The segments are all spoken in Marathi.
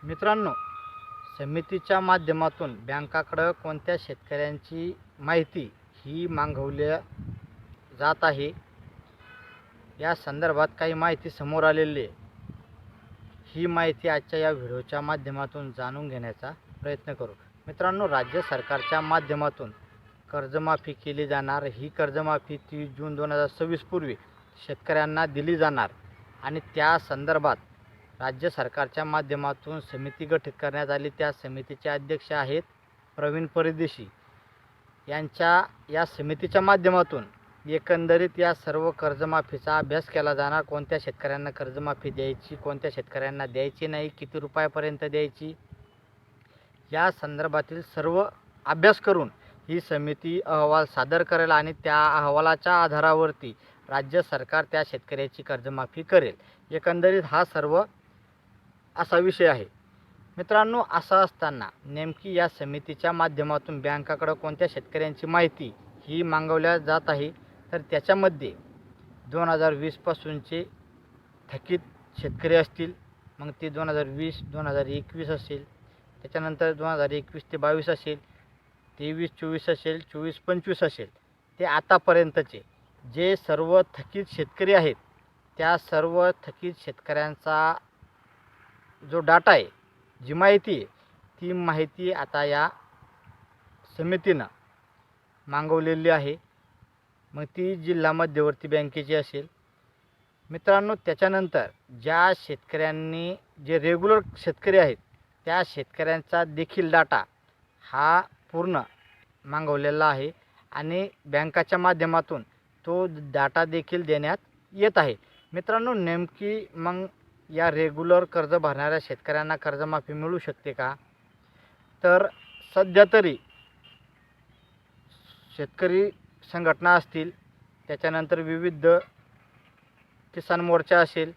मित्रांनो, समितीच्या माध्यमातून बँकाकडं कोणत्या शेतकऱ्यांची माहिती ही मागवल्या जात आहे, या संदर्भात काही माहिती समोर आलेली आहे. ही माहिती आजच्या या व्हिडिओच्या माध्यमातून जाणून घेण्याचा प्रयत्न करू. मित्रांनो, राज्य सरकारच्या माध्यमातून कर्जमाफी केली जाणार. ही कर्जमाफी 30 जून 2026 पूर्वी शेतकऱ्यांना दिली जाणार आणि त्या संदर्भात राज्य सरकारच्या माध्यमातून समिती गठीत करण्यात आली. त्या समितीचे अध्यक्ष आहेत प्रवीण परदेशी. या समितीच्या माध्यमातून एकंदरीत या सर्व कर्जमाफीचा अभ्यास केला जाणार. कोणत्या शेतकऱ्यांना कर्जमाफी द्यायची, कोणत्या शेतकऱ्यांना द्यायची नाही, किती रुपयापर्यंत द्यायची, या संदर्भातील सर्व अभ्यास करून ही समिती अहवाल सादर करेल आणि त्या अहवालाच्या आधारावरती राज्य सरकार त्या शेतकऱ्याची कर्जमाफी करेल. एकंदरीत हा सर्व असा विषय आहे. मित्रांनो, असं असताना नेमकी या समितीच्या माध्यमातून बँकाकडे कोणत्या शेतकऱ्यांची माहिती ही मागवल्या जात आहे, तर त्याच्यामध्ये 2020 पासूनचे थकीत शेतकरी असतील, मग ते 2020 2021 असेल, त्याच्यानंतर 2021 ते 22 असेल, 23-24 असेल, 24-25 असेल, ते आतापर्यंतचे जे सर्व थकीत शेतकरी आहेत, त्या सर्व थकीत शेतकऱ्यांचा जो डाटा आहे, जी माहिती आहे, ती माहिती आता या समितीनं मागवलेली आहे. मग ती जिल्हा मध्यवर्ती बँकेची असेल. मित्रांनो, त्याच्यानंतर ज्या शेतकऱ्यांनी जे रेग्युलर शेतकरी आहेत, त्या शेतकऱ्यांचा देखील डाटा हा पूर्ण मागवलेला आहे आणि बँकाच्या माध्यमातून तो डाटा देखील देण्यात येत आहे. मित्रांनो, नेमकी मग या रेग्युलर कर्ज भरणाऱ्या शेतकऱ्यांना कर्जमाफी मिळू शकते का? तर सध्या तरी शेतकरी संघटना असतील, त्याच्यानंतर विविध किसान मोर्चा असेल,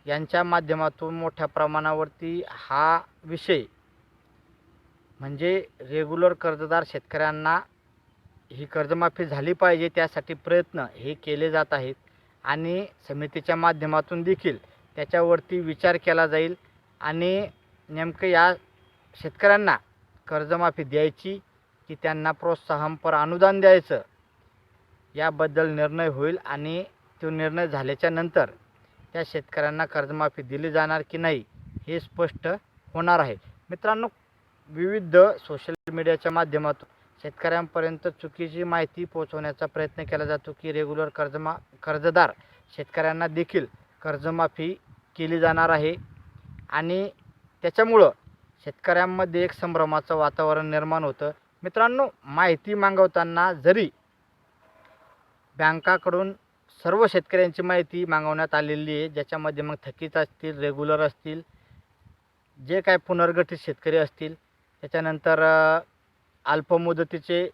यांच्या माध्यमातून मोठ्या प्रमाणावरती हा विषय म्हणजे रेग्युलर कर्जदार शेतकऱ्यांना ही कर्जमाफी झाली पाहिजे, त्यासाठी प्रयत्न हे केले जात आहेत आणि समितीच्या माध्यमातून देखील त्याच्यावरती विचार केला जाईल आणि नेमकं या शेतकऱ्यांना कर्जमाफी द्यायची की त्यांना प्रोत्साहनपर अनुदान द्यायचं, याबद्दल निर्णय होईल आणि तो निर्णय झाल्याच्या नंतर त्या शेतकऱ्यांना कर्जमाफी दिली जाणार की नाही हे स्पष्ट होणार आहे. मित्रांनो, विविध सोशल मीडियाच्या माध्यमातून शेतकऱ्यांपर्यंत चुकीची माहिती पोहोचवण्याचा प्रयत्न केला जातो की रेग्युलर कर्जदार शेतकऱ्यांना देखील कर्जमाफी केली जाणार आहे आणि त्याच्यामुळं शेतकऱ्यांमध्ये एक संभ्रमाचं वातावरण निर्माण होतं. मित्रांनो, माहिती मागवताना जरी बँकाकडून सर्व शेतकऱ्यांची माहिती मागवण्यात आलेली आहे, ज्याच्यामध्ये मग थकीत असतील, रेग्युलर असतील, जे काय पुनर्गठित शेतकरी असतील, त्याच्यानंतर अल्पमुदतीचे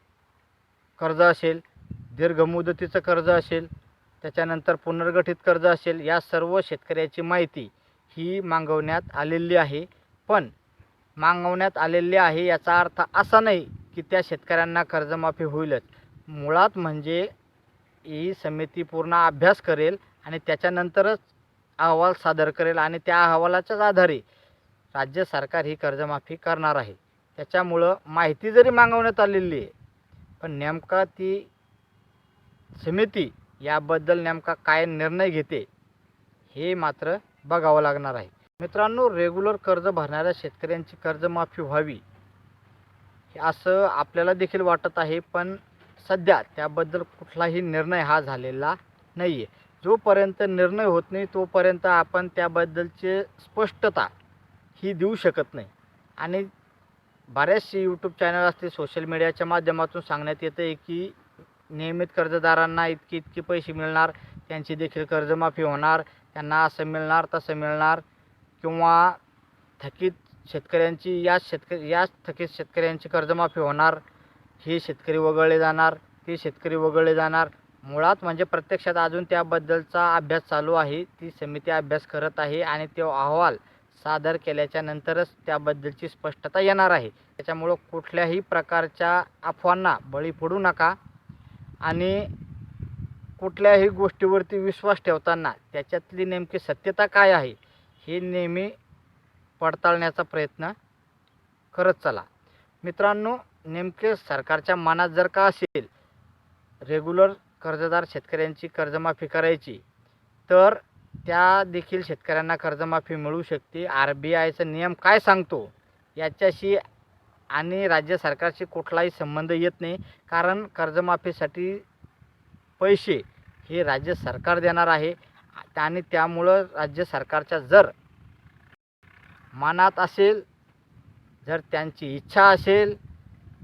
कर्ज असेल, दीर्घ मुदतीचं कर्ज असेल, त्याच्यानंतर पुनर्गठित कर्ज असेल, या सर्व शेतकऱ्याची माहिती ही मागवण्यात आलेली आहे. पण मागवण्यात आलेली आहे याचा अर्थ असा नाही की त्या शेतकऱ्यांना कर्जमाफी होईलच. मुळात म्हणजे ही समिती पूर्ण अभ्यास करेल आणि त्याच्यानंतरच अहवाल सादर करेल आणि त्या अहवालाच्याच आधारे राज्य सरकार ही कर्जमाफी करणार आहे. त्याच्यामुळं माहिती जरी मागवण्यात आलेली आहे, पण नेमका ती समिती याबद्दल नेमका काय निर्णय घेते हे मात्र बघावं लागणार आहे. मित्रांनो, रेग्युलर कर्ज भरणाऱ्या शेतकऱ्यांची कर्जमाफी व्हावी असं आपल्याला देखील वाटत आहे, पण सध्या त्याबद्दल कुठलाही निर्णय हा झालेला नाही आहे. जोपर्यंत निर्णय होत नाही तोपर्यंत आपण त्याबद्दलची स्पष्टता ही देऊ शकत नाही आणि बऱ्याचशे यूट्यूब चॅनल असतील, सोशल मीडियाच्या माध्यमातून सांगण्यात येतं आहे की नियमित कर्जदारांना इतके इतके पैसे मिळणार, त्यांची देखील कर्जमाफी होणार, त्यांना असं मिळणार तसं मिळणार, किंवा थकीत शेतकऱ्यांची याच थकीत शेतकऱ्यांची कर्जमाफी होणार, हे शेतकरी वगळले जाणार, ते शेतकरी वगळले जाणार. मुळात म्हणजे प्रत्यक्षात अजून त्याबद्दलचा अभ्यास चालू आहे. ती समिती अभ्यास करत आहे आणि तो अहवाल सादर केल्याच्या नंतरच त्याबद्दलची स्पष्टता येणार आहे. त्याच्यामुळं कुठल्याही प्रकारच्या अफवांना बळी पडू नका आणि कुठल्याही गोष्टीवरती विश्वास ठेवताना त्याच्यातली नेमकी सत्यता काय आहे हे नेहमी पडताळण्याचा प्रयत्न करत चला. मित्रांनो, नेमके सरकारच्या मनात जर का असेल रेग्युलर कर्जदार शेतकऱ्यांची कर्जमाफी करायची, तर त्या देखील शेतकऱ्यांना कर्जमाफी मिळू शकते. RBIचा नियम काय सांगतो याच्याशी आणि राज्य सरकारशी कुठलाही संबंध येत नाही, कारण कर्जमाफीसाठी पैसे हे राज्य सरकार देणार आहे आणि त्यामुळं राज्य सरकारच्या जर मनात असेल, जर त्यांची इच्छा असेल,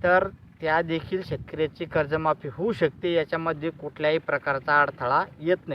तर त्या देखील शेतकऱ्याची कर्जमाफी होऊ शकते. याच्यामध्ये कुठल्याही प्रकारचा अडथळा येत नाही.